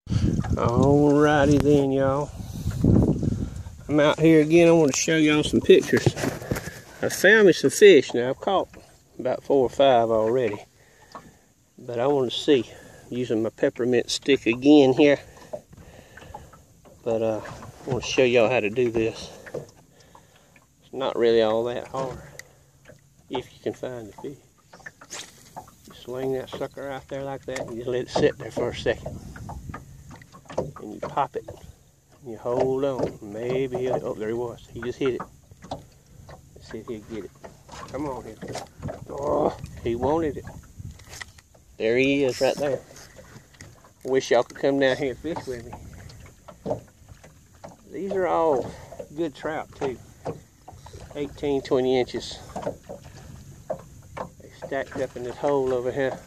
Alrighty then, y'all. I'm out here again. I want to show y'all some pictures. I found me some fish now. I've caught about 4 or 5 already. But I want to see. I'm using my peppermint stick again here. But I want to show y'all how to do this. It's not really all that hard. If you can find the fish. You swing that sucker out there like that and you just let it sit there for a second. And you pop it. And you hold on. Maybe he'll, oh, there he was. He just hit it. Let's see if he'll get it. Come on here. Oh, he wanted it. There he is right there. I wish y'all could come down here and fish with me. These are all good trout too. 18, 20 inches. They stacked up in this hole over here.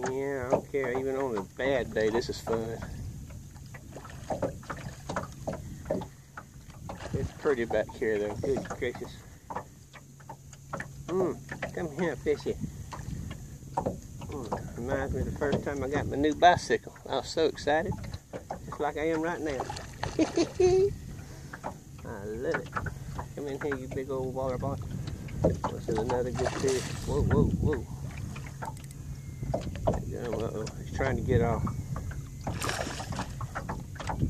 Man, I don't care. Even on a bad day, this is fun. It's pretty back here though. Good gracious. Come here, fishy. Reminds me of the first time I got my new bicycle. I was so excited. Just like I am right now. I love it. Come in here, you big old water boy. This is another good fish. Whoa, whoa, whoa. Uh-oh, he's trying to get off.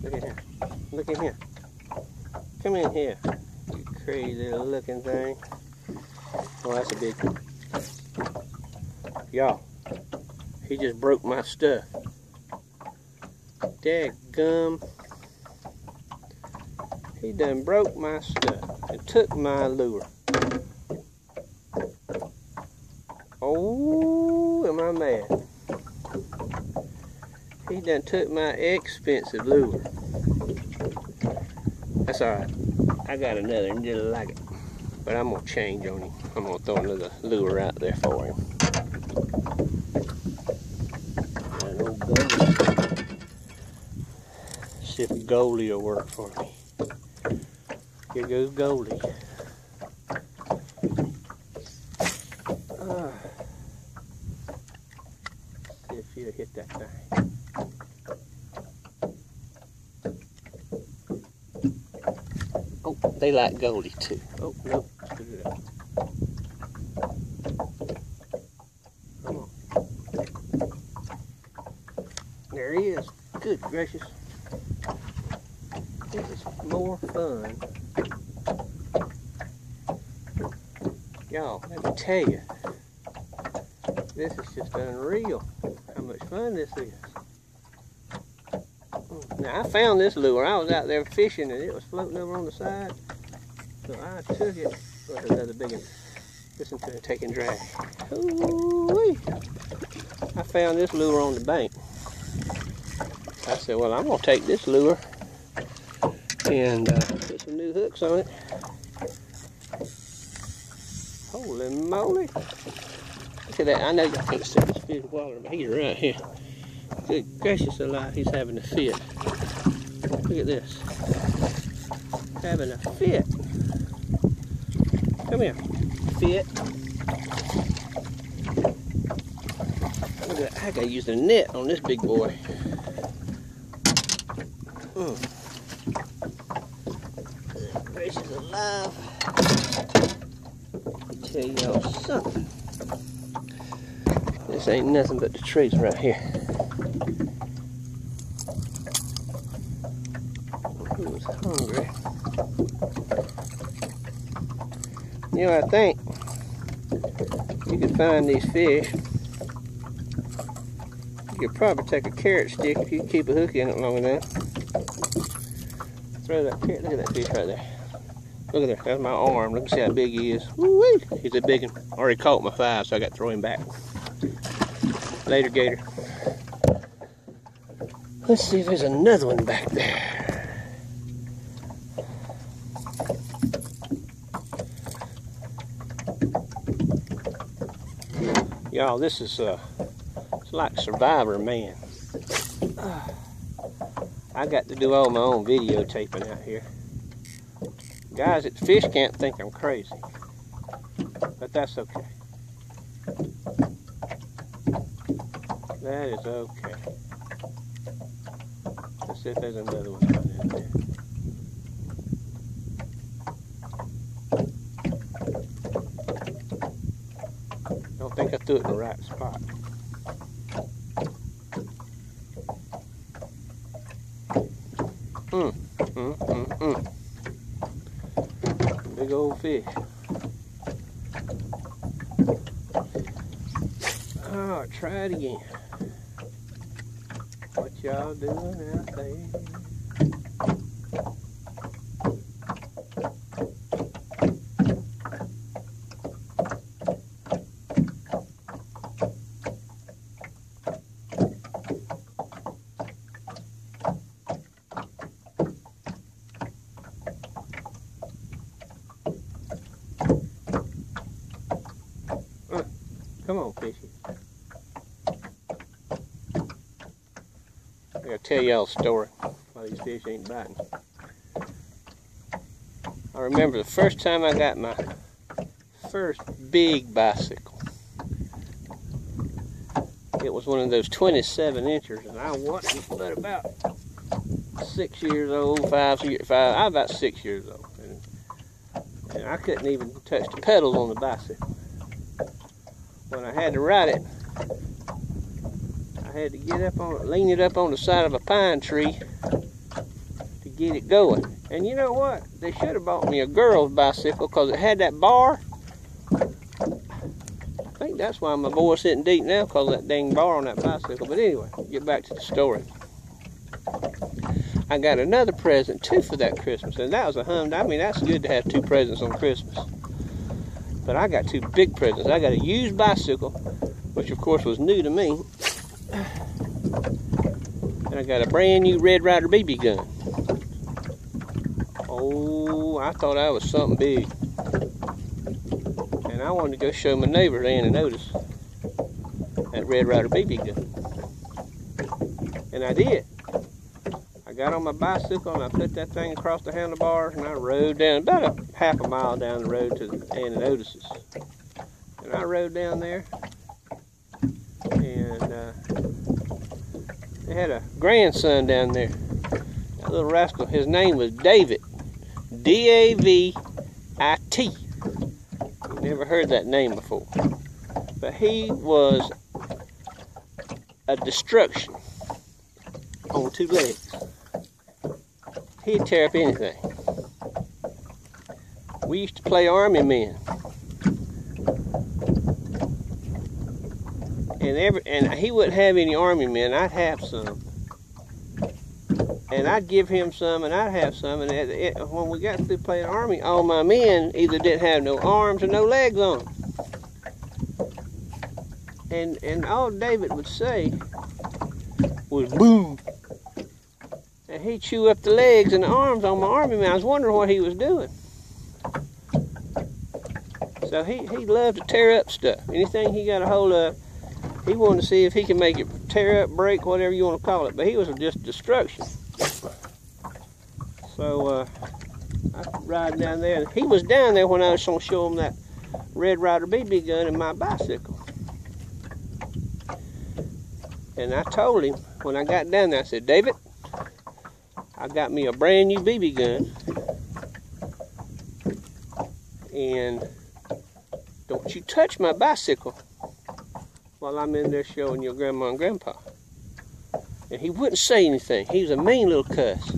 Look at him. Look at him. Come in here, you crazy little looking thing. Oh, that's a big one. Y'all, he just broke my stuff. Dadgum. He done broke my stuff and took my lure. Oh, am I mad? He done took my expensive lure. That's alright. I got another and didn't like it. But I'm going to change on him. I'm going to throw another lure out there for him. An old goalie. See if Goldie will work for me. Here goes Goldie. See if he'll hit that thing. Oh, they like Goldie too. Oh, no, put it up. Come on. There he is. Good gracious. This is more fun. Y'all, let me tell you, this is just unreal how much fun this is. Now I found this lure. I was out there fishing and it was floating over on the side. So I took it. There's another big one. Listen to it take and drag. Ooh-wee. I found this lure on the bank. I said, well, I'm going to take this lure and put some new hooks on it. Holy moly. Look at that. I know y'all can't see this fish water, but he's right here. Good gracious alive, he's having a fit. Look at this. Having a fit. Come here. Fit. Look at that. I gotta use the net on this big boy. Good gracious alive. Let me tell y'all something. This ain't nothing but the trees right here. He was hungry. You know, I think you can find these fish. You could probably take a carrot stick if you keep a hook in it long enough. Throw that carrot. Look at that fish right there. Look at that. That's my arm. Look, see how big he is. Woo-wee. He's a big one. Already caught my 5, so I got to throw him back. Later, Gator. Let's see if there's another one back there. Y'all, this is it's like Survivor, man. I got to do all my own videotaping out here. Guys at the fish camp think I'm crazy, but that's okay. That is okay. Let's see if there's another one down in there. Don't think I threw it in the right spot. Big old fish. Oh, try it again. What y'all doing out there? Come on, fishy. I gotta tell y'all a story while these fish ain't biting. I remember the first time I got my first big bicycle. It was one of those 27 inchers, and I wasn't but about 6 years old, five. I was about 6 years old, and I couldn't even touch the pedals on the bicycle. When I had to ride it, I had to get up on it, lean it up on the side of a pine tree to get it going. And you know what? They should have bought me a girl's bicycle because it had that bar. I think that's why my boy's sitting deep now, because of that dang bar on that bicycle. But anyway, get back to the story. I got another present too for that Christmas, and that was a Hyundai. I mean, that's good to have two presents on Christmas. But I got two big presents. I got a used bicycle, which of course was new to me. And I got a brand new Red Ryder BB gun. Oh, I thought that was something big. And I wanted to go show my neighbor, Ann and Otis, that Red Ryder BB gun. And I did. I got on my bicycle and I put that thing across the handlebars and I rode down about a half a mile down the road to Ann and Otis's. And I rode down there, and they had a grandson down there. That little rascal, his name was David. D-A-V-I-T. You never heard that name before. But he was a destruction on two legs. He'd tear up anything. We used to play army men. And he wouldn't have any army men. I'd have some. And I'd give him some, and I'd have some. And when we got through playing army, all my men either didn't have no arms or no legs on them. And all David would say was boo. And he'd chew up the legs and the arms on my army man. I was wondering what he was doing. So he loved to tear up stuff. Anything he got a hold of, he wanted to see if he could make it tear up, break, whatever you want to call it. But he was just destruction. So I was riding down there. And he was down there when I was going to show him that Red Ryder BB gun and my bicycle. And I told him, when I got down there, I said, David, I got me a brand new BB gun, and don't you touch my bicycle while I'm in there showing your grandma and grandpa. And he wouldn't say anything. He was a mean little cuss.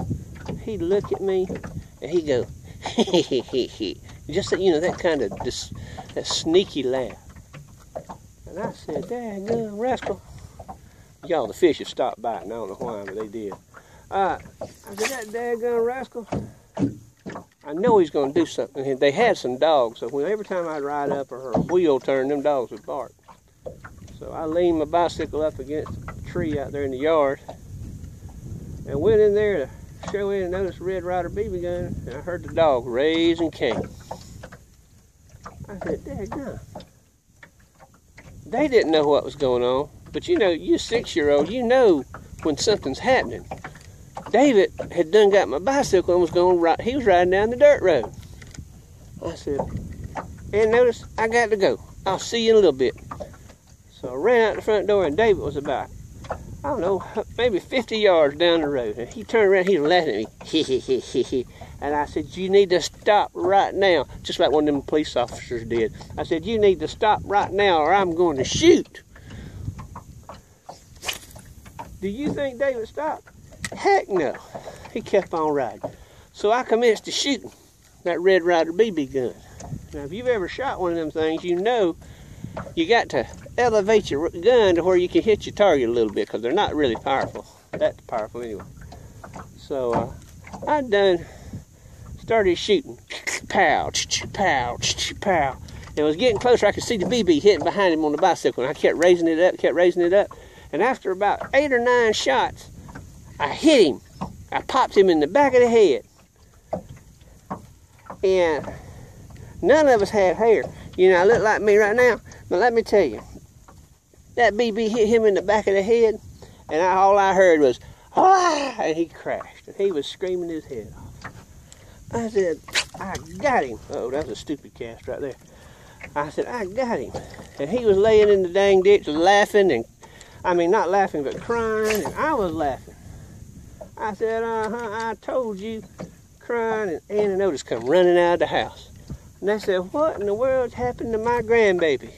He'd look at me and he'd go, just that, you know, that kind of that sneaky laugh. And I said, daggone rascal. Y'all, the fish have stopped biting. I don't know why, but they did. I said, that daggone rascal, I know he's going to do something. And they had some dogs, so every time I'd ride up or a wheel turn, them dogs would bark. So I leaned my bicycle up against a tree out there in the yard and went in there to show in and notice Red Ryder BB gun, and I heard the dog raise and came. I said, daggone. They didn't know what was going on, but you know, you 6-year-old, you know when something's happening. David had done got my bicycle and was going right. He was riding down the dirt road. I said, and notice I got to go. I'll see you in a little bit. So I ran out the front door, and David was about I don't know, maybe 50 yards down the road. And he turned around, he was laughing at me. He. And I said, you need to stop right now. Just like one of them police officers did. I said, you need to stop right now or I'm going to shoot. Do you think David stopped? Heck no. He kept on riding. So I commenced to shooting that Red Ryder BB gun. Now, if you've ever shot one of them things, you know you got to elevate your gun to where you can hit your target a little bit because they're not really powerful. That's powerful anyway. So I done started shooting. Pow, pow, pow. And it was getting closer. I could see the BB hitting behind him on the bicycle. And I kept raising it up, And after about 8 or 9 shots, I hit him. I popped him in the back of the head. And none of us had hair. You know, I look like me right now. But let me tell you, that BB hit him in the back of the head. And all I heard was, ah! And he crashed. And he was screaming his head off. I said, I got him. Oh, that was a stupid cast right there. I said, I got him. And he was laying in the dang ditch laughing. And I mean, not laughing, but crying. And I was laughing. I said, I told you. Crying. And Ann and Otis come running out of the house. And they said, what in the world's happened to my grandbaby?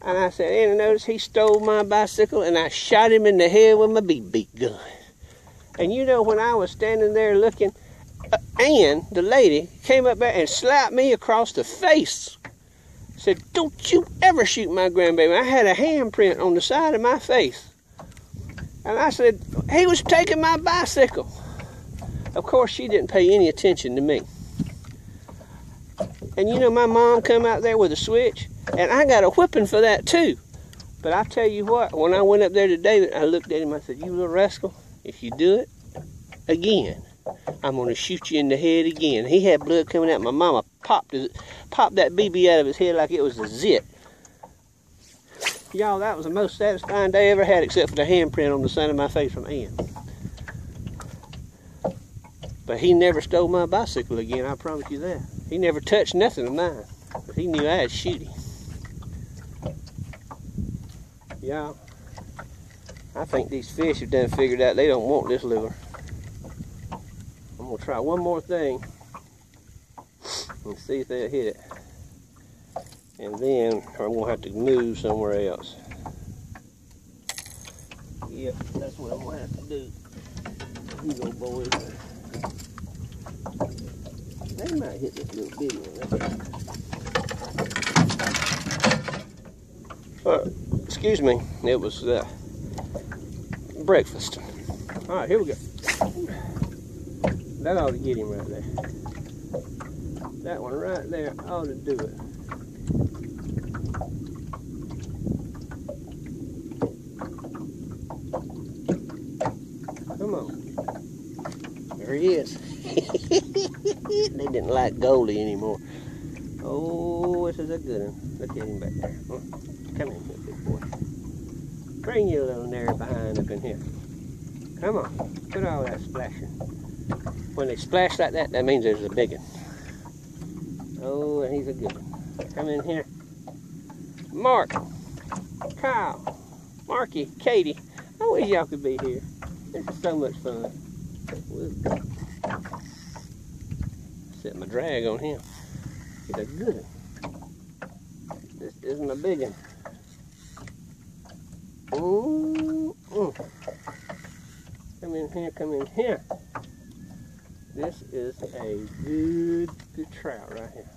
And I said, Ann and Otis, he stole my bicycle and I shot him in the head with my BB gun. And you know, when I was standing there looking, Ann, the lady, came up there and slapped me across the face. Said, don't you ever shoot my grandbaby. I had a handprint on the side of my face. And I said, he was taking my bicycle. Of course, she didn't pay any attention to me. And you know, my mom come out there with a switch, and I got a whipping for that too. But I tell you what, when I went up there to David, I looked at him, I said, you little rascal, if you do it again, I'm going to shoot you in the head again. He had blood coming out. My mama popped that BB out of his head like it was a zit. Y'all, that was the most satisfying day I ever had, except for the handprint on the side of my face from Ann. But he never stole my bicycle again, I promise you that. He never touched nothing of mine. But he knew I'd shoot him. Y'all, I think these fish have done figured out they don't want this lure. I'm going to try one more thing and see if they'll hit it. And then I'm going to have to move somewhere else. Yep, that's what I'm going to have to do. You go, boys. They might hit this little bitty one. Excuse me, it was breakfast. All right, here we go. That ought to get him right there. That one right there ought to do it. Come on. There he is. They didn't like Goldie anymore. Oh, this is a good one. Look at him back there. Come in here, big boy. Bring your little nary behind up in here. Come on. Put all that splashing. When they splash like that, that means there's a big one. Oh, and he's a good one. Come in here. Mark, Kyle, Marky, Katie. I wish y'all could be here. This is so much fun. Set my drag on him. He's a good one. This isn't a big one. Come in here, come in here. This is a good trout right here.